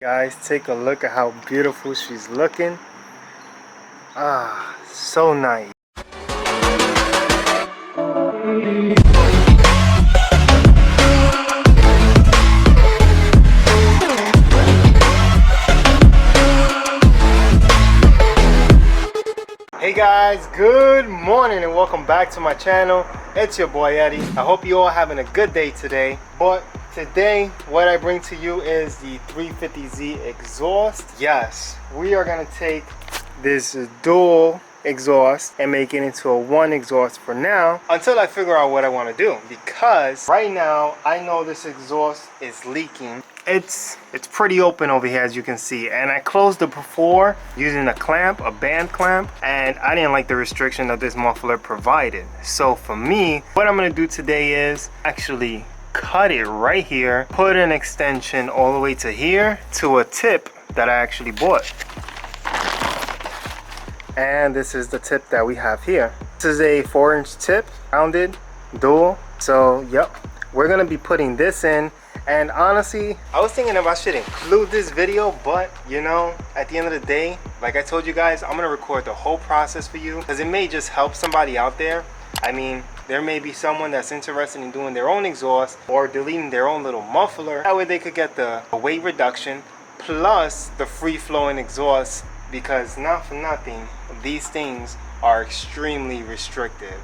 Guys, take a look at how beautiful she's looking. Ah, so nice. Hey guys, good morning and welcome back to my channel. It's your boy Eddie. I hope you all having a good day today. But today what I bring to you is the 350Z exhaust. Yes, we are gonna take this dual exhaust and make it into a one exhaust for now until I figure out what I want to do, because right now I know this exhaust is leaking. It's pretty open over here, as you can see, and I closed it before using a clamp, a band clamp, and I didn't like the restriction that this muffler provided. So for me, what I'm going to do today is actually cut it right here, put an extension all the way to here to a tip that I actually bought. And this is the tip that we have here. This is a 4-inch tip, rounded, dual. So yep, we're gonna be putting this in. And honestly, I was thinking if I should include this video, but you know, at the end of the day, like I told you guys, I'm gonna record the whole process for you, because it may just help somebody out there. I mean, there may be someone that's interested in doing their own exhaust or deleting their own little muffler. That way they could get the weight reduction plus the free flowing exhaust, because not for nothing, these things are extremely restrictive.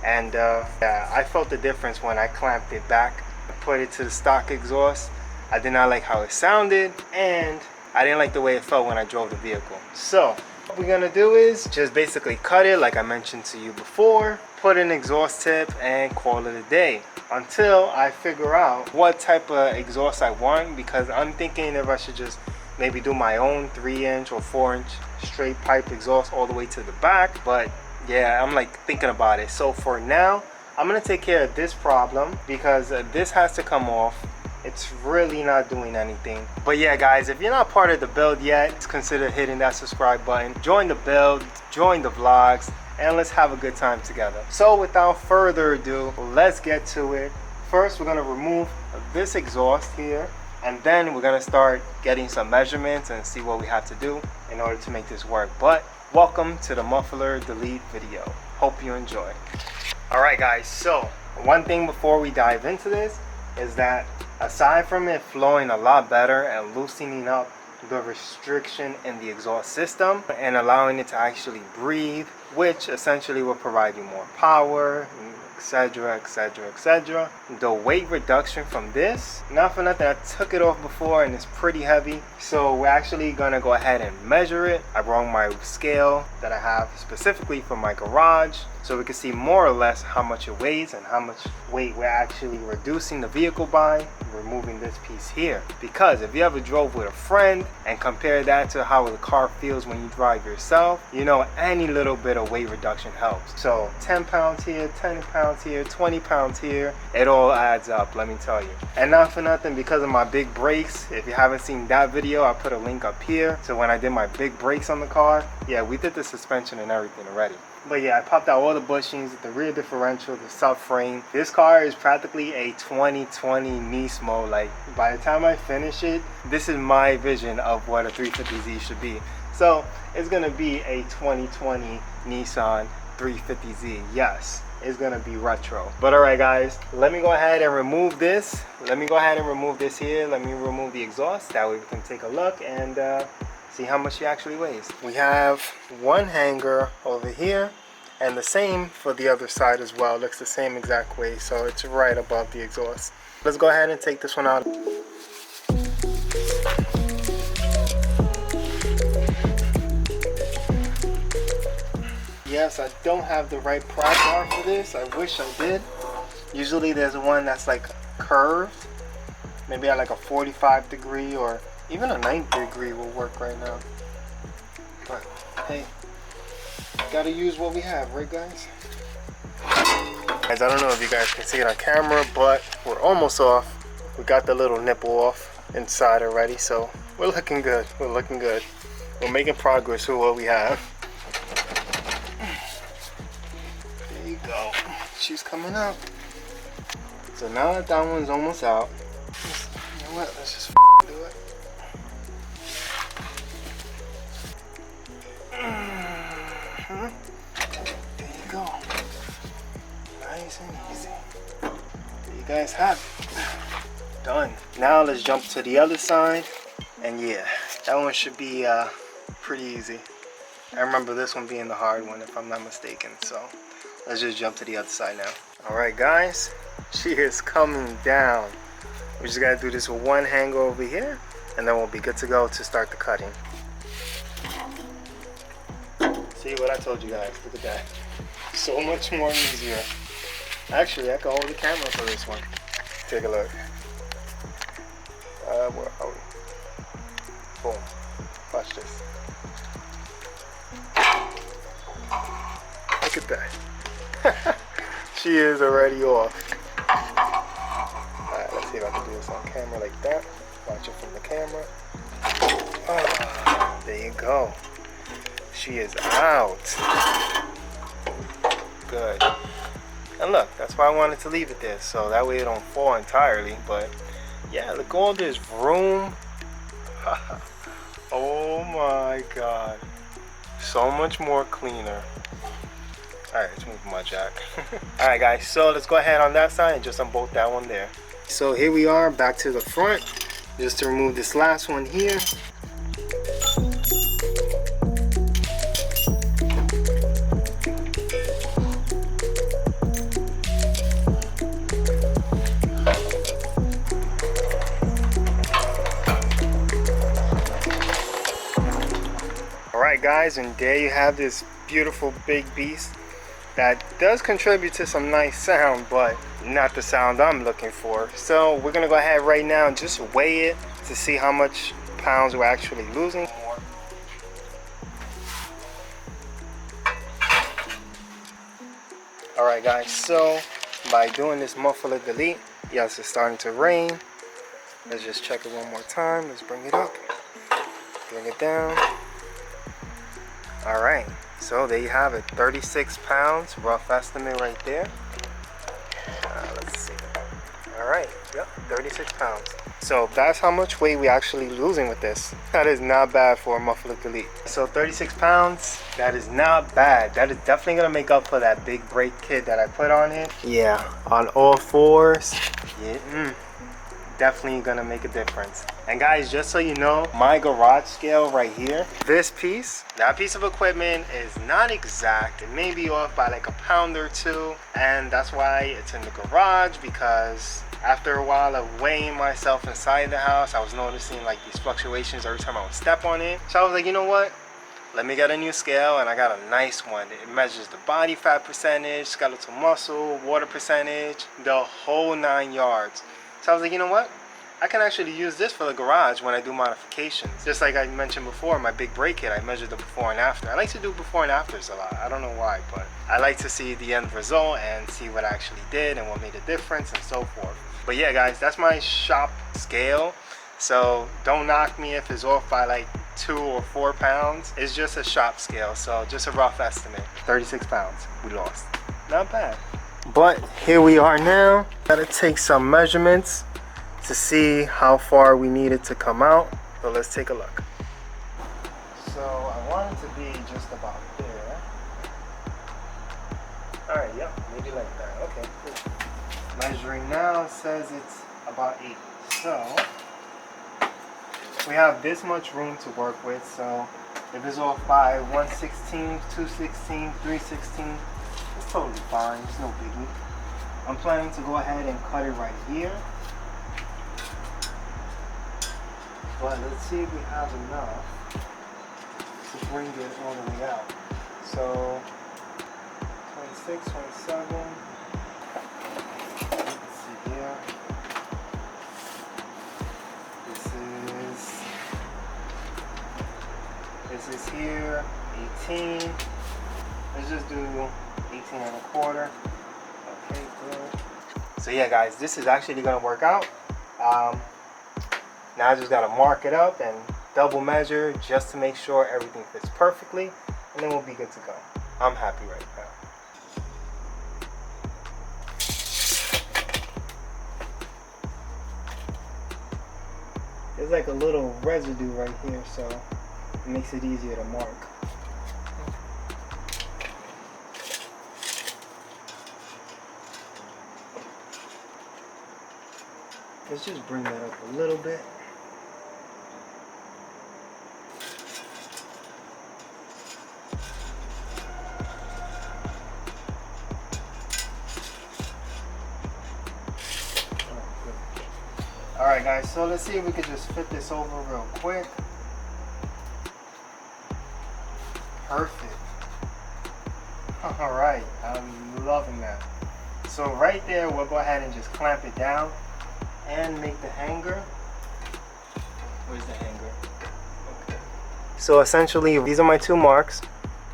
And yeah, I felt the difference when I clamped it back, put it to the stock exhaust. I did not like how it sounded, and I didn't like the way it felt when I drove the vehicle. So what we're gonna do is just basically cut it like I mentioned to you before, put an exhaust tip, and call it a day until I figure out what type of exhaust I want, because I'm thinking if I should just maybe do my own 3-inch or 4-inch straight pipe exhaust all the way to the back. But yeah, I'm like thinking about it. So for now, I'm gonna take care of this problem, because this has to come off. It's really not doing anything. But yeah guys, if you're not part of the build yet, consider hitting that subscribe button, join the build, join the vlogs, and let's have a good time together. So without further ado, let's get to it. First, we're gonna remove this exhaust here, and then we're gonna start getting some measurements and see what we have to do in order to make this work. But welcome to the muffler delete video. Hope you enjoy. Alright guys, so one thing before we dive into this is that aside from it flowing a lot better and loosening up the restriction in the exhaust system and allowing it to actually breathe, which essentially will provide you more power, etc, etc, etc, the weight reduction from this, not for nothing, I took it off before and it's pretty heavy. So we're actually gonna go ahead and measure it. I brought my scale that I have specifically for my garage, so we can see more or less how much it weighs and how much weight we're actually reducing the vehicle by removing this piece here. Because if you ever drove with a friend and compare that to how the car feels when you drive yourself, you know any little bit of weight reduction helps. So 10 pounds here, 10 pounds here, 20 pounds here, it all adds up, let me tell you. And not for nothing, because of my big brakes, if you haven't seen that video, I put a link up here. So when I did my big brakes on the car, yeah, we did the suspension and everything already. But yeah, I popped out all the bushings, the rear differential, the subframe. This car is practically a 2020 Nismo. Like, by the time I finish it, this is my vision of what a 350Z should be. So it's gonna be a 2020 Nissan 350Z. Yes, it's gonna be retro. But alright guys, let me go ahead and remove this. Let me go ahead and remove this here. Let me remove the exhaust. That way we can take a look and see how much she actually weighs. We have one hanger over here, and the same for the other side as well. Looks the same exact way, so it's right above the exhaust. Let's go ahead and take this one out. Yes, I don't have the right pry bar for this. I wish I did. Usually there's one that's like curved, maybe at like a 45 degree or even a 90 degree will work right now. But hey, gotta use what we have, right guys? Guys, I don't know if you guys can see it on camera, but we're almost off. We got the little nipple off inside already, so we're looking good. We're looking good. We're making progress with what we have. There you go. She's coming out. So now that that one's almost out, you know what? Let's just do it. you guys have it. Done. Now let's jump to the other side. And yeah, that one should be pretty easy. I remember this one being the hard one if I'm not mistaken. So let's just jump to the other side now. Alright guys, she is coming down. We just gotta do this with one hanger over here, and then we'll be good to go to start the cutting. See what I told you guys, look at that. So much more easier. Actually, I can hold the camera for this one. Take a look. Where are we? Boom. Watch this. Look at that. She is already off. Alright, let's see if I can do this on camera like that. Watch it from the camera. Oh, there you go. She is out. Good. And look, that's why I wanted to leave it there, so that way it don't fall entirely. But yeah, look at all this room. Oh my god. So much more cleaner. Alright, let's move my jack. Alright guys, so let's go ahead on that side and just unbolt that one there. So here we are back to the front. Just to remove this last one here. Alright guys, and there you have this beautiful big beast that does contribute to some nice sound, but not the sound I'm looking for. So we're gonna go ahead right now and just weigh it to see how much pounds we're actually losing. Alright guys, so by doing this muffler delete, yes, it's starting to rain. Let's just check it one more time. Let's bring it up, bring it down. Alright, so there you have it, 36 pounds, rough estimate right there. Let's see. Alright, yep, 36 pounds. So that's how much weight we actually losing with this. That is not bad for a muffler delete. So 36 pounds, that is not bad. That is definitely gonna make up for that big brake kit that I put on it. Yeah, on all fours, yeah, definitely gonna make a difference. And guys, just so you know, my garage scale right here, this piece, that piece of equipment is not exact. It may be off by like a pound or two, and that's why it's in the garage, because after a while of weighing myself inside the house, I was noticing like these fluctuations every time I would step on it. So I was like, you know what? Let me get a new scale, and I got a nice one. It measures the body fat percentage, skeletal muscle, water percentage, the whole 9 yards. So I was like, you know what? I can actually use this for the garage when I do modifications. Just like I mentioned before, my big brake kit, I measured the before and after. I like to do before and afters a lot. I don't know why, but I like to see the end result and see what I actually did and what made a difference and so forth. But yeah, guys, that's my shop scale. So don't knock me if it's off by like 2 or 4 pounds. It's just a shop scale, so just a rough estimate. 36 pounds we lost. Not bad. But here we are now. Gotta take some measurements to see how far we need it to come out. So let's take a look. So I want it to be just about there. Alright, yep, maybe like that. Okay, cool. Measuring now says it's about 8. So we have this much room to work with. So if it's off by 1/16, 2/16, 3/16, it's totally fine. It's no biggie. I'm planning to go ahead and cut it right here. But let's see if we have enough to bring it all the way out. So 26, 27. Let's see here. This is here, 18. Let's just do 18 1/4. Okay, good. So yeah, guys, this is actually gonna work out. Now I just gotta mark it up and double measure just to make sure everything fits perfectly, and then we'll be good to go. I'm happy right now. There's like a little residue right here, so it makes it easier to mark. Let's just bring that up a little bit. Alright guys, so let's see if we can just fit this over real quick. Perfect. Alright, I'm loving that. So right there, we'll go ahead and just clamp it down and make the hanger. Where's the hanger? Okay. So essentially, these are my two marks.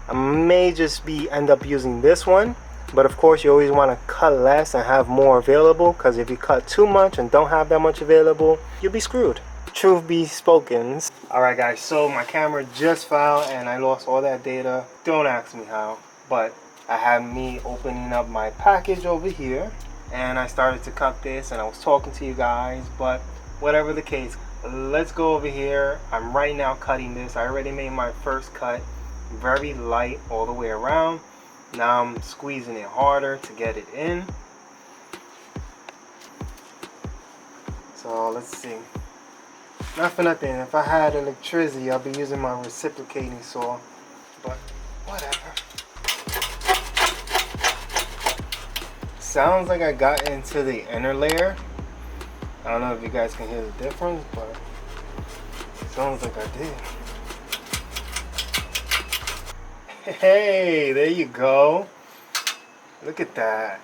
I may just end up using this one, but of course you always want to cut less and have more available, because if you cut too much and don't have that much available, you'll be screwed. Truth be spoken. Alright guys, so my camera just fell and I lost all that data. Don't ask me how, but I had me opening up my package over here and I started to cut this and I was talking to you guys, but whatever the case, let's go over here. I'm right now cutting this. I already made my first cut, very light all the way around. Now I'm squeezing it harder to get it in. So let's see. Not for nothing, if I had electricity, I'll be using my reciprocating saw, but whatever. Sounds like I got into the inner layer. I don't know if you guys can hear the difference, but it sounds like I did. Hey, there you go. Look at that.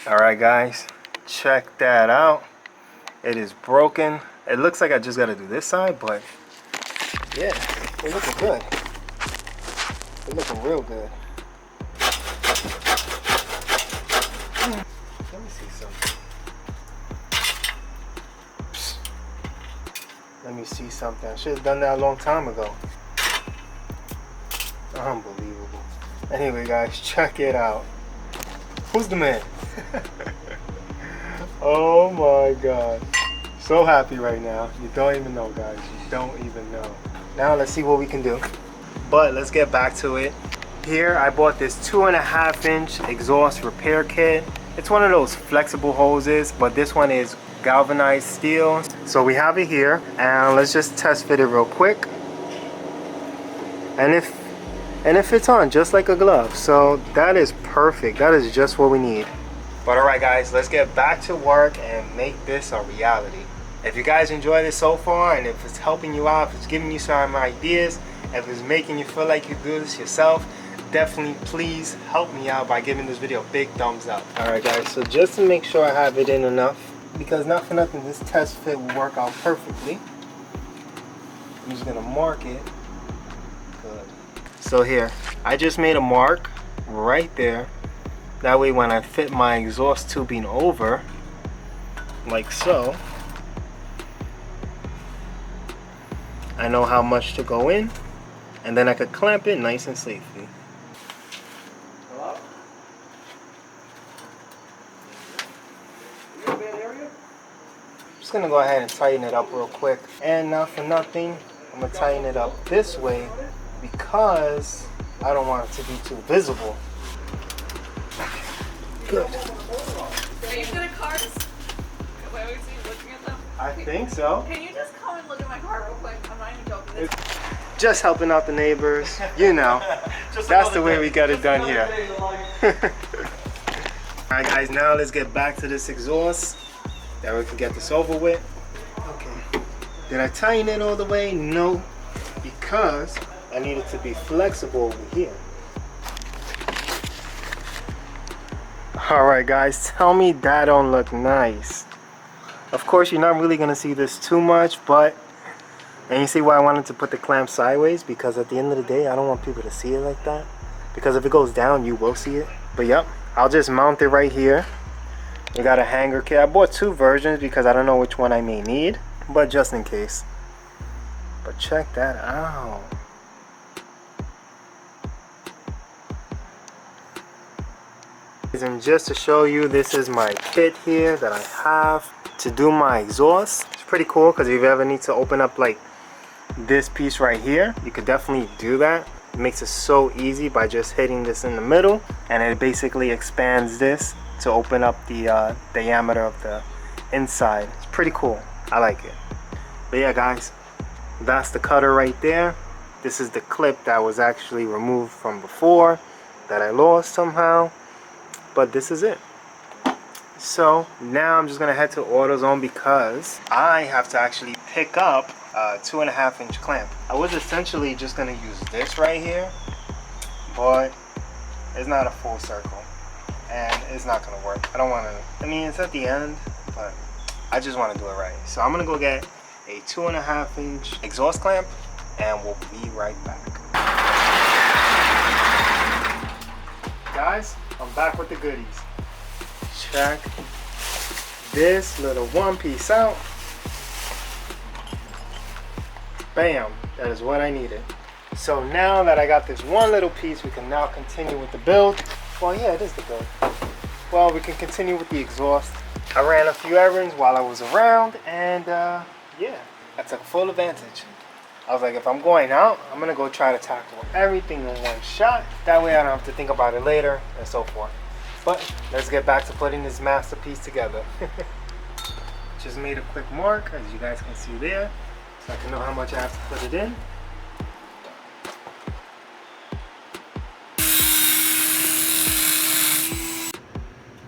Alright guys, check that out. It is broken. It looks like I just got to do this side, but yeah, it's looking good. It's looking real good. Let me see something. Let me see something. I should have done that a long time ago. Unbelievable. Anyway guys, check it out. Who's the man? Oh my god. So happy right now. You don't even know guys. You don't even know. Now let's see what we can do. But let's get back to it. Here I bought this 2.5-inch exhaust repair kit. It's one of those flexible hoses, but this one is galvanized steel. So we have it here and let's just test fit it real quick. And it fits on just like a glove. So that is perfect. That is just what we need. But alright guys, let's get back to work and make this a reality. If you guys enjoyed it so far, and if it's helping you out, if it's giving you some ideas, if it's making you feel like you do this yourself, definitely please help me out by giving this video a big thumbs up. Alright guys, so just to make sure I have it in enough, because not for nothing, this test fit will work out perfectly. I'm just gonna mark it. Good. So here, I just made a mark right there. That way when I fit my exhaust tubing over, like so, I know how much to go in, and then I could clamp it nice and safely. Hello? You in a bad area? I'm just gonna go ahead and tighten it up real quick. And not for nothing, I'm gonna tighten it up this way because I don't want it to be too visible. Good. Are you good at cars? Because I always see you looking at them. I think so. Can you just come and look at my car real quick? I'm not even joking. Just helping out the neighbors, you know. That's the way we got it done here. Alright guys, now let's get back to this exhaust. That we can get this over with. Okay. Did I tighten it all the way? No. Because I need it to be flexible over here. Alright guys, tell me that don't look nice. Of course you're not really going to see this too much, but and you see why I wanted to put the clamp sideways, because at the end of the day I don't want people to see it like that, because if it goes down you will see it. But yep, I'll just mount it right here. We got a hanger kit. I bought two versions because I don't know which one I may need, but just in case. But check that out. And just to show you, this is my kit here that I have to do my exhaust. It's pretty cool because if you ever need to open up like this piece right here, you could definitely do that. It makes it so easy by just hitting this in the middle, and it basically expands this to open up the diameter of the inside. It's pretty cool. I like it. But yeah guys, that's the cutter right there. This is the clip that was actually removed from before that I lost somehow, but this is it. So now I'm just gonna head to AutoZone because I have to actually pick up a 2.5-inch clamp. I was essentially just gonna use this right here, but it's not a full circle and it's not gonna work. I don't want to, I mean, it's at the end, but I just want to do it right. So I'm gonna go get a 2.5-inch exhaust clamp and we'll be right back. Guys, I'm back with the goodies. Check this little one piece out. Bam, that is what I needed. So now that I got this one little piece, we can now continue with the build. Well, yeah, it is the build. Well, we can continue with the exhaust. I ran a few errands while I was around, and yeah, I took full advantage. I was like, if I'm going out, I'm gonna go try to tackle everything in one shot. That way I don't have to think about it later and so forth. But let's get back to putting this masterpiece together. Just made a quick mark, as you guys can see there, so I can know how much I have to put it in.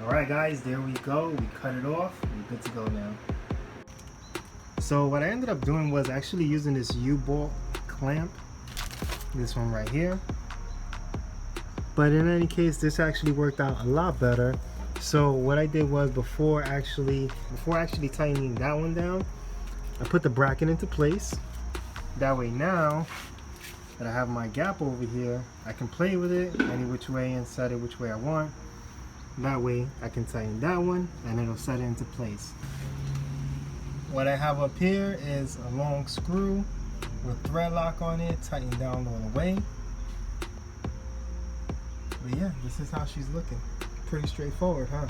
Alright guys, there we go. We cut it off. We're good to go now. So what I ended up doing was actually using this U-bolt clamp. This one right here. But in any case, this actually worked out a lot better. So what I did was before actually tightening that one down, I put the bracket into place. That way now that I have my gap over here, I can play with it any which way and set it which way I want. That way I can tighten that one and it'll set it into place. What I have up here is a long screw with thread lock on it, tightened down all the way. But yeah, this is how she's looking. Pretty straightforward, huh?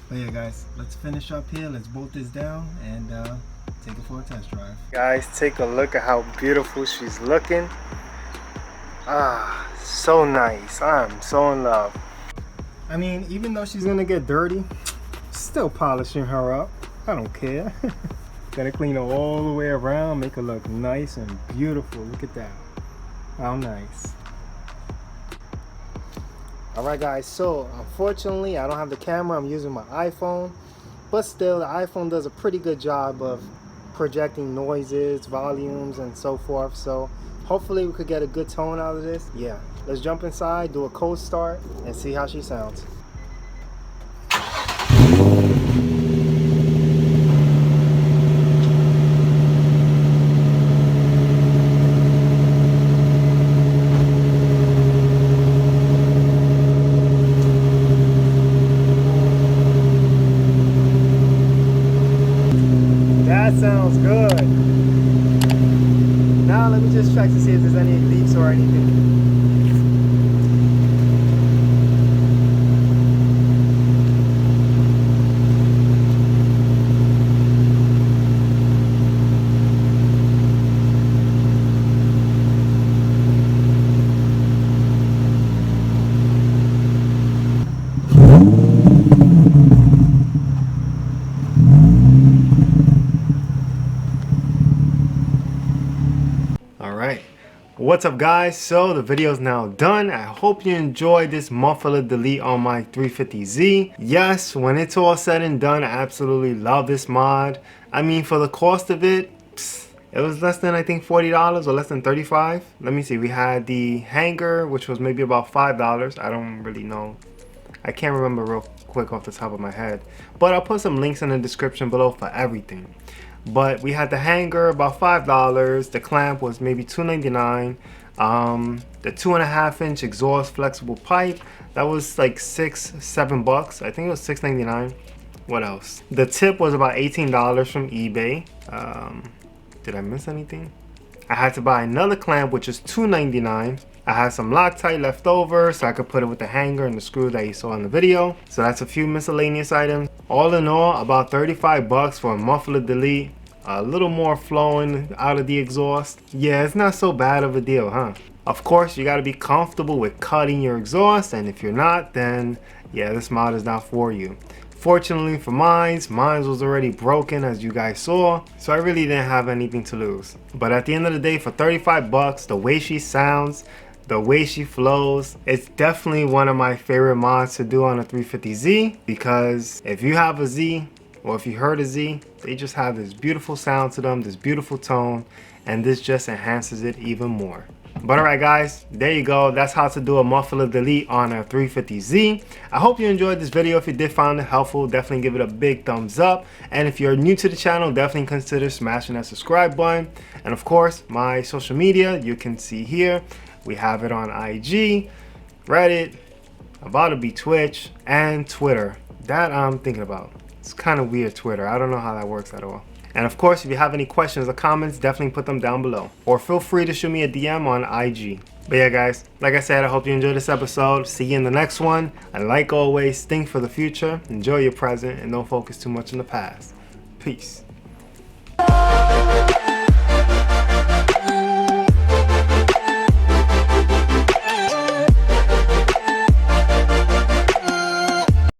But yeah guys, let's finish up here. Let's bolt this down and take it for a test drive. Guys, take a look at how beautiful she's looking. Ah, so nice. I'm so in love. I mean, even though she's gonna get dirty, still polishing her up. I don't care. Gonna clean her all the way around, make her look nice and beautiful. Look at that. How nice. Alright guys, so unfortunately I don't have the camera. I'm using my iPhone, but still the iPhone does a pretty good job of projecting noises, volumes and so forth. So hopefully we could get a good tone out of this. Yeah, let's jump inside, do a cold start and see how she sounds. Sounds good. Now let me just check to see if there's any leaks or anything. What's up guys, so the video is now done. I hope you enjoyed this muffler delete on my 350Z. Yes, when it's all said and done, I absolutely love this mod. I mean, for the cost of it, it was less than I think $40 or less than $35. Let me see, we had the hanger, which was maybe about $5. I don't really know, I can't remember real quick off the top of my head, but I'll put some links in the description below for everything. But we had the hanger about $5. The clamp was maybe $2.99. The 2.5-inch exhaust flexible pipe, that was like $6-7. I think it was $6.99. What else? The tip was about $18 from eBay. Did I miss anything? I had to buy another clamp, which is $2.99. I had some Loctite left over so I could put it with the hanger and the screw that you saw in the video. So that's a few miscellaneous items. All in all, about $35 for a muffler delete. A little more flowing out of the exhaust. Yeah, it's not so bad of a deal, huh? Of course, you got to be comfortable with cutting your exhaust, and if you're not, then yeah, this mod is not for you. Fortunately for mine was already broken, as you guys saw, so I really didn't have anything to lose. But at the end of the day, for 35 bucks, the way she sounds, the way she flows, it's definitely one of my favorite mods to do on a 350Z, because if you have a Z, or if you heard a Z, they just have this beautiful sound to them, this beautiful tone, and this just enhances it even more. But alright guys, there you go. That's how to do a muffler delete on a 350Z. I hope you enjoyed this video. If you did find it helpful, definitely give it a big thumbs up. And if you're new to the channel, definitely consider smashing that subscribe button. And of course, my social media, you can see here. We have it on IG, Reddit, about to be Twitch, and Twitter. That I'm thinking about. It's kind of weird, Twitter. I don't know how that works at all. And of course, if you have any questions or comments, definitely put them down below. Or feel free to shoot me a DM on IG. But yeah guys, like I said, I hope you enjoyed this episode. See you in the next one. And like always, think for the future, enjoy your present, and don't focus too much on the past. Peace.